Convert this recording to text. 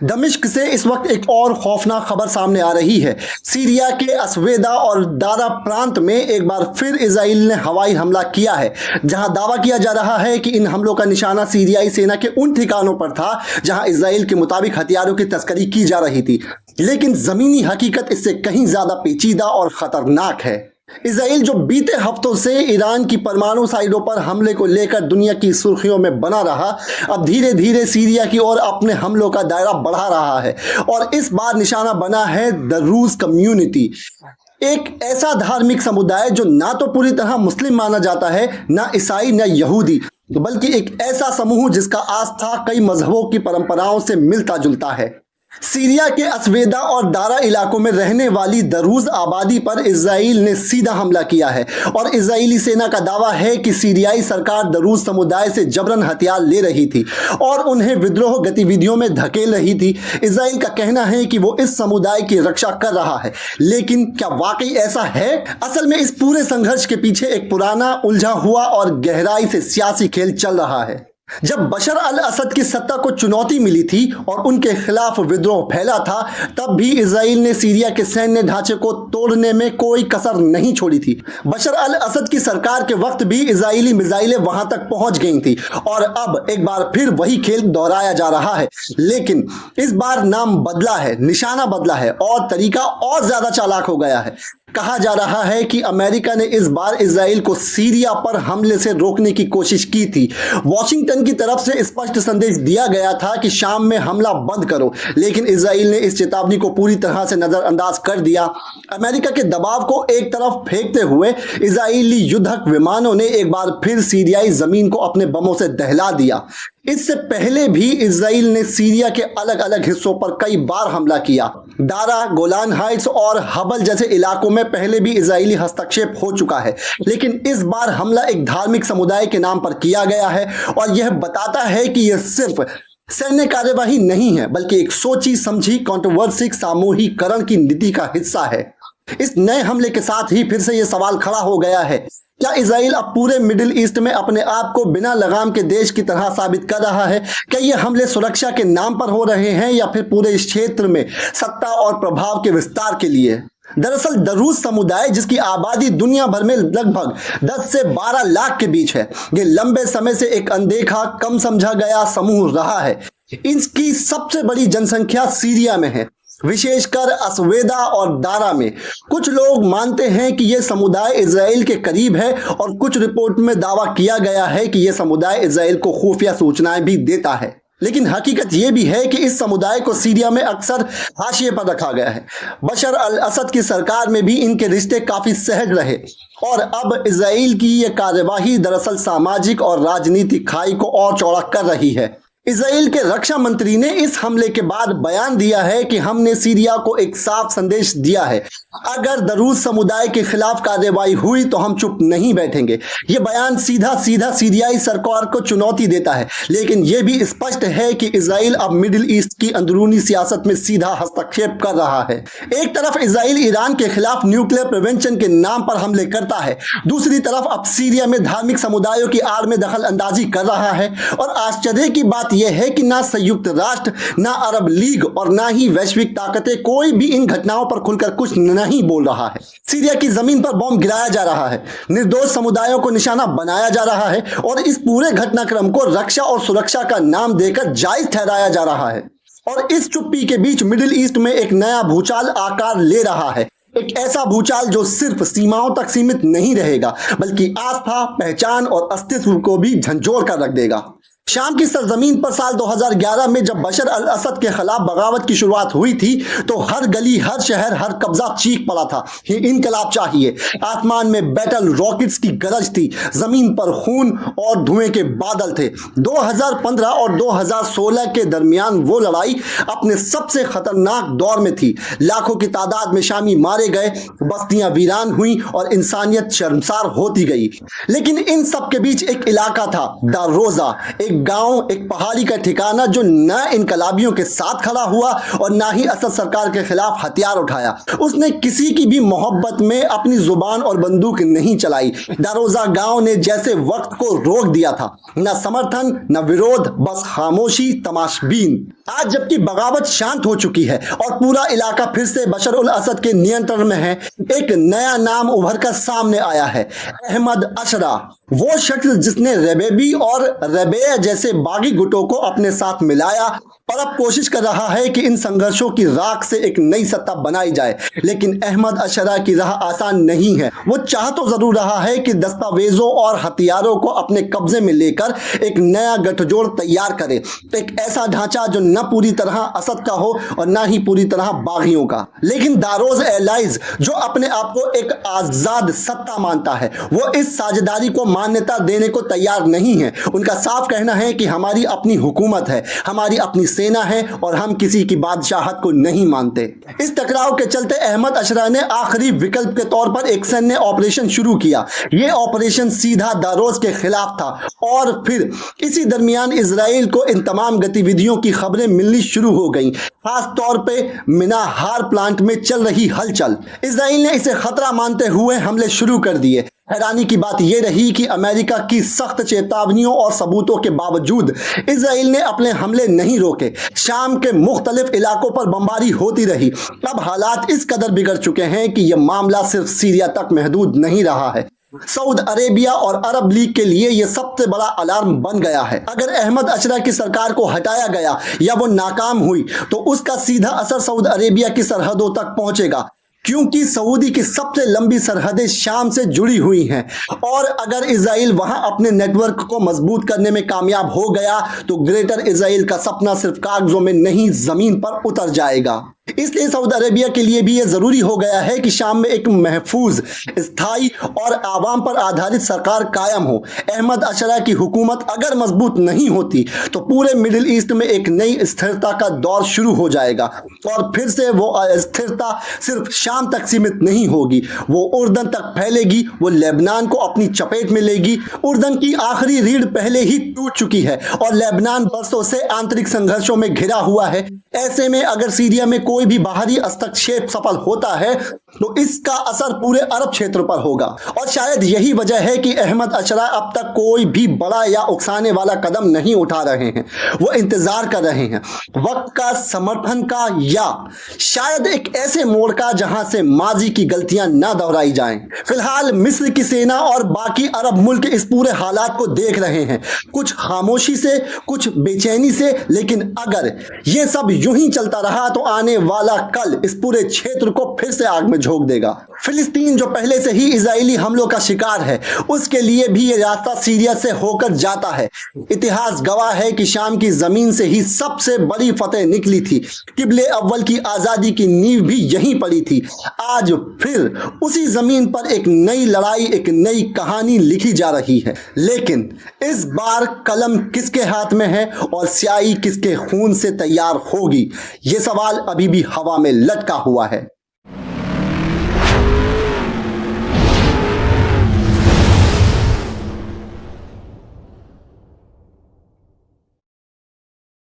दमिश्क से इस वक्त एक और खौफनाक खबर सामने आ रही है। सीरिया के अस्वेदा और दारा प्रांत में एक बार फिर इजराइल ने हवाई हमला किया है, जहां दावा किया जा रहा है कि इन हमलों का निशाना सीरियाई सेना के उन ठिकानों पर था जहां इजराइल के मुताबिक हथियारों की तस्करी की जा रही थी। लेकिन जमीनी हकीकत इससे कहीं ज्यादा पेचीदा और खतरनाक है। इजराइल जो बीते हफ्तों से ईरान की परमाणु साइटों पर हमले को लेकर दुनिया की सुर्खियों में बना रहा, अब धीरे धीरे सीरिया की ओर अपने हमलों का दायरा बढ़ा रहा है और इस बार निशाना बना है द रूस कम्युनिटी, एक ऐसा धार्मिक समुदाय जो ना तो पूरी तरह मुस्लिम माना जाता है, ना ईसाई, ना यहूदी, बल्कि एक ऐसा समूह जिसका आस्था कई मजहबों की परंपराओं से मिलता जुलता है। सीरिया के अस्वेदा और दारा इलाकों में रहने वाली दरूज आबादी पर इजराइल ने सीधा हमला किया है और इजरायली सेना का दावा है कि सीरियाई सरकार दरूज समुदाय से जबरन हथियार ले रही थी और उन्हें विद्रोह गतिविधियों में धकेल रही थी। इजराइल का कहना है कि वो इस समुदाय की रक्षा कर रहा है, लेकिन क्या वाकई ऐसा है? असल में इस पूरे संघर्ष के पीछे एक पुराना, उलझा हुआ और गहराई से सियासी खेल चल रहा है। जब बशर अल असद की सत्ता को चुनौती मिली थी और उनके खिलाफ विद्रोह फैला था, तब भी इजराइल ने सीरिया के सैन्य ढांचे को तोड़ने में कोई कसर नहीं छोड़ी थी। बशर अल असद की सरकार के वक्त भी इजरायली मिसाइलें वहां तक पहुंच गई थी और अब एक बार फिर वही खेल दोहराया जा रहा है, लेकिन इस बार नाम बदला है, निशाना बदला है और तरीका और ज्यादा चालाक हो गया है। कहा जा रहा है कि अमेरिका ने इस बार इजराइल को सीरिया पर हमले से रोकने की कोशिश की थी। वॉशिंगटन की तरफ से स्पष्ट संदेश दिया गया था कि शाम में हमला बंद करो, लेकिन इजराइल ने इस चेतावनी को पूरी तरह से नजरअंदाज कर दिया। अमेरिका के दबाव को एक तरफ फेंकते हुए इजरायली युद्धक विमानों ने एक बार फिर सीरियाई जमीन को अपने बमों से दहला दिया। इससे पहले भी इजराइल ने सीरिया के अलग अलग हिस्सों पर कई बार हमला किया। दारा, गोलान हाइट्स और हबल जैसे इलाकों में पहले भी इजरायली हस्तक्षेप हो चुका है, लेकिन इस बार हमला एक धार्मिक समुदाय के नाम पर किया गया है और यह बताता है कि यह सिर्फ सैन्य कार्यवाही नहीं है, बल्कि एक सोची समझी कंट्रोवर्सिक सामूहिकरण की नीति का हिस्सा है। इस नए हमले के साथ ही फिर से यह सवाल खड़ा हो गया है, क्या इजराइल अब पूरे मिडिल ईस्ट में अपने आप को बिना लगाम के देश की तरह साबित कर रहा है? क्या ये हमले सुरक्षा के नाम पर हो रहे हैं या फिर पूरे इस क्षेत्र में सत्ता और प्रभाव के विस्तार के लिए? दरअसल दरूज समुदाय, जिसकी आबादी दुनिया भर में लगभग 10 से 12 लाख के बीच है, ये लंबे समय से एक अनदेखा, कम समझा गया समूह रहा है। इसकी सबसे बड़ी जनसंख्या सीरिया में है, विशेषकर अस्वेदा और दारा में। कुछ लोग मानते हैं कि यह समुदाय इजराइल के करीब है और कुछ रिपोर्ट में दावा किया गया है कि यह समुदाय इजराइल को खुफिया सूचनाएं भी देता है। लेकिन हकीकत यह भी है कि इस समुदाय को सीरिया में अक्सर हाशिए पर रखा गया है। बशर अल असद की सरकार में भी इनके रिश्ते काफी सहज रहे और अब इजराइल की यह कार्यवाही दरअसल सामाजिक और राजनीतिक खाई को और चौड़ा कर रही है। इजराइल के रक्षा मंत्री ने इस हमले के बाद बयान दिया है कि हमने सीरिया को एक साफ संदेश दिया है, अगर दरूज समुदाय के खिलाफ कार्रवाई हुई तो हम चुप नहीं बैठेंगे। यह बयान सीधा सीधा सीरियाई सरकार को चुनौती देता है, लेकिन यह भी स्पष्ट है कि इजराइल अब मिडिल ईस्ट की अंदरूनी सियासत में सीधा हस्तक्षेप कर रहा है। एक तरफ इजराइल ईरान के खिलाफ न्यूक्लियर प्रिवेंशन के नाम पर हमले करता है, दूसरी तरफ अब सीरिया में धार्मिक समुदायों की आड़ में दखल अंदाजी कर रहा है। और आश्चर्य की बात यह है कि ना संयुक्त राष्ट्र, ना अरब लीग और ना ही वैश्विक ताकतें, कोई भी इन घटनाओं पर खुलकर कुछ नहीं बोल रहा है। सीरिया की जमीन पर बम गिराया जा रहा है, निर्दोष समुदायों को निशाना बनाया जा रहा है और इस पूरे घटनाक्रम को रक्षा और सुरक्षा का नाम देकर जायज ठहराया जा रहा है। और इस चुप्पी के बीच मिडिल ईस्ट में एक नया भूचाल आकार ले रहा है, एक ऐसा भूचाल जो सिर्फ सीमाओं तक सीमित नहीं रहेगा, बल्कि आस्था, पहचान और अस्तित्व को भी झंझोड़ कर रख देगा। शाम की सरजमीन पर साल 2011 में जब बशर अल असद के खिलाफ बगावत की शुरुआत हुई थी, तो हर गली, हर शहर, हर कब्जा चीख पड़ा था, ये इनकलाब चाहिए। आसमान में बैटल रॉकेट्स की गरज थी, जमीन पर खून और धुएं के बादल थे। 2015 और 2016 के दरमियान वो लड़ाई अपने सबसे खतरनाक दौर में थी। लाखों की तादाद में शामी मारे गए, बस्तियां वीरान हुई और इंसानियत शर्मसार होती गई। लेकिन इन सब के बीच एक इलाका था, द रोजा, एक एक गांव, एक पहाड़ी का ठिकाना जो न इनकलाबियों के साथ खड़ा हुआ और ना ही असद सरकार के खिलाफ हथियार उठाया। उसने किसी की भी मोहब्बत में अपनी जुबान और बंदूक नहीं चलाई। दारोजा गांव ने जैसे वक्त को रोक दिया था, न समर्थन न विरोध, बस खामोशी, तमाशबीन। आज जबकि बगावत शांत हो चुकी है और पूरा इलाका फिर से बशर उल असद के नियंत्रण में है, एक नया नाम उभर कर सामने आया है, अहमद अशरा। वो शख्स जिसने रबेबी और रबेया जैसे बागी गुटों को अपने साथ मिलाया और अब कोशिश कर रहा है कि इन संघर्षों की राख से एक नई सत्ता बनाई जाए। लेकिन अहमद अशरा की राह आसान नहीं है। वो चाह तो जरूर रहा है कि दस्तावेजों और हथियारों को अपने कब्जे में लेकर एक नया गठजोड़ तैयार करे, एक ऐसा ढांचा जो न पूरी तरह असद का हो और न ही पूरी तरह बागियों का। लेकिन दारोज एलाइज, जो अपने आप को एक आजाद सत्ता मानता है, वो इस साझेदारी को मान्यता देने को तैयार नहीं है। उनका साफ कहना है कि हमारी अपनी हुकूमत है, हमारी अपनी सेना है और हम किसी की बादशाहत को नहीं मानते। इस टकराव के चलते अहमद अशरा ने आखिरी विकल्प के तौर पर एक सैन्य ऑपरेशन शुरू किया। यह ऑपरेशन सीधा दारोज के खिलाफ था और फिर इसी दरमियान इजराइल को इन तमाम गतिविधियों की खबरें मिलनी शुरू हो गईं, खास तौर पे मिनाहार प्लांट में चल रही हलचल। इजराइल ने इसे खतरा मानते हुए हमले शुरू कर दिए। हैरानी की बात यह रही कि अमेरिका की सख्त चेतावनियों और सबूतों के बावजूद इजराइल ने अपने हमले नहीं रोके। शाम के मुख्तलिफ इलाकों पर बमबारी होती रही। अब हालात इस कदर बिगड़ चुके हैं कि यह मामला सिर्फ सीरिया तक महदूद नहीं रहा है। सऊदी अरेबिया और अरब लीग के लिए यह सबसे बड़ा अलार्म बन गया है। अगर अहमद अशरा की सरकार को हटाया गया या वो नाकाम हुई तो उसका सीधा असर सऊदी अरेबिया की सरहदों तक पहुंचेगा, क्योंकि सऊदी की सबसे लंबी सरहदें शाम से जुड़ी हुई हैं और अगर इजराइल वहां अपने नेटवर्क को मजबूत करने में कामयाब हो गया तो ग्रेटर इजराइल का सपना सिर्फ कागजों में नहीं, जमीन पर उतर जाएगा। इसलिए सऊदी अरेबिया के लिए भी यह जरूरी हो गया है कि शाम में एक महफूज, स्थायी और आवाम पर आधारित सरकार कायम हो। अहमद अशरा की हुकूमत अगर मजबूत नहीं होती तो पूरे मिडिल ईस्ट में एक नई स्थिरता का दौर शुरू हो जाएगा और फिर से वो अस्थिरता सिर्फ शाम तक सीमित नहीं होगी, वो उर्दन तक फैलेगी, वो लेबनान को अपनी चपेट में लेगी। उर्दन की आखिरी रीढ़ पहले ही टूट चुकी है और लेबनान बरसों से आंतरिक संघर्षों में घिरा हुआ है। ऐसे में अगर सीरिया में कोई भी बाहरी हस्तक्षेप सफल होता है तो इसका असर पूरे अरब क्षेत्र पर होगा और शायद यही वजह है कि अहमद अशरा अब तक कोई भी बड़ा या उकसाने वाला कदम नहीं उठा रहे हैं। वो इंतजार कर रहे हैं वक्त का, समर्थन का या शायद एक ऐसे मोड़ का जहां से माजी की गलतियां ना दोहराई जाएं। फिलहाल मिस्र की सेना और बाकी अरब मुल्क इस पूरे हालात को देख रहे हैं, कुछ खामोशी से, कुछ बेचैनी से। लेकिन अगर ये सब यूं ही चलता रहा तो आने वाला कल इस पूरे क्षेत्र को फिर से आग में झोंक देगा। फिलिस्तीन जो पहले से ही इजरायली हमलों का शिकार है, उसके लिए भी ये रास्ता सीरिया से होकर जाता है। इतिहास गवाह है कि शाम की जमीन से ही सबसे बड़ी फतेह निकली थी। किबले अव्वल की आजादी की नींव भी यहीं पड़ी थी। आज फिर उसी जमीन पर एक नई लड़ाई, एक नई कहानी लिखी जा रही है। लेकिन इस बार कलम किसके हाथ में है और स्याही किसके खून से तैयार होगी, ये सवाल अभी भी हवा में लटका हुआ है।